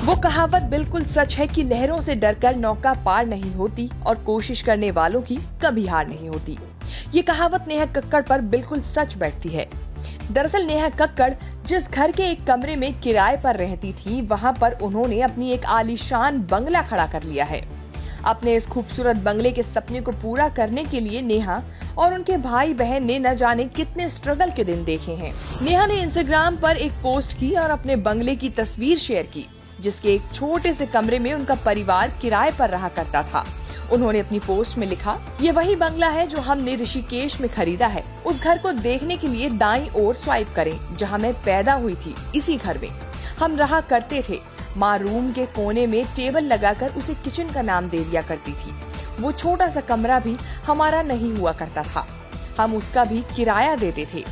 वो कहावत बिल्कुल सच है कि लहरों से डरकर नौका पार नहीं होती और कोशिश करने वालों की कभी हार नहीं होती। ये कहावत नेहा कक्कड़ पर बिल्कुल सच बैठती है। दरअसल नेहा कक्कड़ जिस घर के एक कमरे में किराए पर रहती थी, वहां पर उन्होंने अपनी एक आलीशान बंगला खड़ा कर लिया है। अपने इस खूबसूरत बंगले के सपने को पूरा करने के लिए नेहा और उनके भाई बहन ने न जाने कितने स्ट्रगल के दिन देखे हैं। नेहा ने इंस्टाग्राम पर एक पोस्ट की और अपने बंगले की तस्वीर शेयर की, जिसके एक छोटे से कमरे में उनका परिवार किराए पर रहा करता था। उन्होंने अपनी पोस्ट में लिखा, ये वही बंगला है जो हमने ऋषिकेश में खरीदा है। उस घर को देखने के लिए दाईं ओर स्वाइप करें, जहां मैं पैदा हुई थी। इसी घर में हम रहा करते थे। माँ रूम के कोने में टेबल लगाकर उसे किचन का नाम दे दिया करती थी। वो छोटा सा कमरा भी हमारा नहीं हुआ करता था, हम उसका भी किराया देते थे।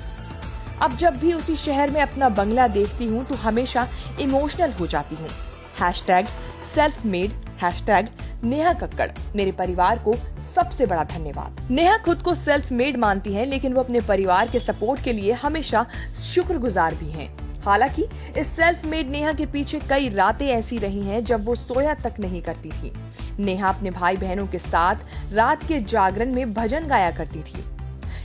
अब जब भी उसी शहर में अपना बंगला देखती हूँ तो हमेशा इमोशनल हो जाती हूँ। #selfmade नेहा कक्कड़। मेरे परिवार को सबसे बड़ा धन्यवाद। नेहा खुद को सेल्फ मेड मानती हैं, लेकिन वो अपने परिवार के सपोर्ट के लिए हमेशा शुक्रगुजार भी हैं। हालांकि इस सेल्फ मेड नेहा के पीछे कई रातें ऐसी रही हैं जब वो सोया तक नहीं करती थी। नेहा अपने भाई बहनों के साथ रात के जागरण में भजन गाया करती थी।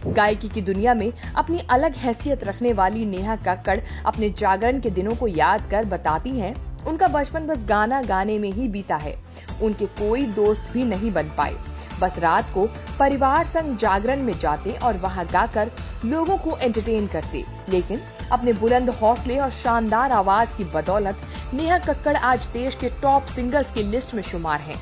गायकी की दुनिया में अपनी अलग हैसियत रखने वाली नेहा कक्कड़ अपने जागरण के दिनों को याद कर बताती हैं, उनका बचपन बस गाना गाने में ही बीता है। उनके कोई दोस्त भी नहीं बन पाए। बस रात को परिवार संग जागरण में जाते और वहां गाकर लोगों को एंटरटेन करते। लेकिन अपने बुलंद हौसले और शानदार आवाज की बदौलत नेहा कक्कड़ आज देश के टॉप सिंगर्स की लिस्ट में शुमार हैं।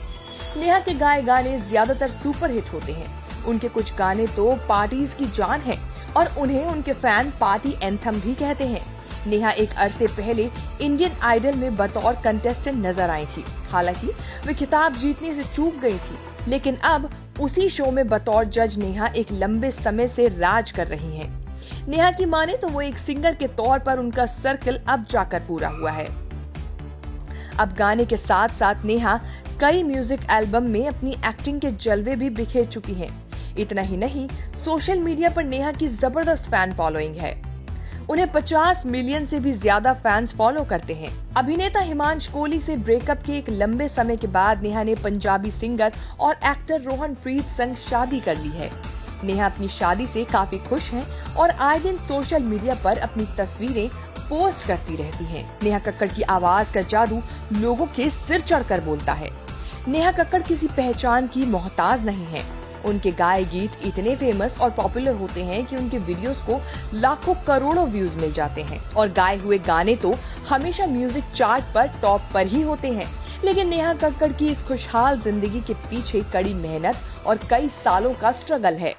नेहा के गाए गाने ज्यादातर सुपर हिट होते हैं। उनके कुछ गाने तो पार्टीज की जान है और उन्हें उनके फैन पार्टी एंथम भी कहते हैं। नेहा एक अरसे पहले इंडियन आइडल में बतौर कंटेस्टेंट नजर आई थी। हालांकि वे खिताब जीतने से चूक गई थी, लेकिन अब उसी शो में बतौर जज नेहा एक लंबे समय से राज कर रही हैं। नेहा की माने तो वो एक सिंगर के तौर पर उनका सर्कल अब जाकर पूरा हुआ है। अब गाने के साथ साथ नेहा कई म्यूजिक एल्बम में अपनी एक्टिंग के जलवे भी बिखेर चुकी हैं। इतना ही नहीं, सोशल मीडिया पर नेहा की जबरदस्त फैन फॉलोइंग है। उन्हें 50 मिलियन से भी ज्यादा फैंस फॉलो करते हैं। अभिनेता हिमांशु कोहली से ब्रेकअप के एक लंबे समय के बाद नेहा ने पंजाबी सिंगर और एक्टर रोहन प्रीत संग शादी कर ली है। नेहा अपनी शादी से काफी खुश हैं और आए दिन सोशल मीडिया पर अपनी तस्वीरें पोस्ट करती रहती हैं। नेहा कक्कड़ की आवाज का जादू लोगों के सिर चढ़कर बोलता है। नेहा कक्कड़ किसी पहचान की मोहताज नहीं है। उनके गाए गीत इतने फेमस और पॉपुलर होते हैं कि उनके वीडियोस को लाखों करोड़ों व्यूज मिल जाते हैं और गाए हुए गाने तो हमेशा म्यूजिक चार्ट पर टॉप पर ही होते हैं। लेकिन नेहा कक्कड़ की इस खुशहाल जिंदगी के पीछे कड़ी मेहनत और कई सालों का स्ट्रगल है।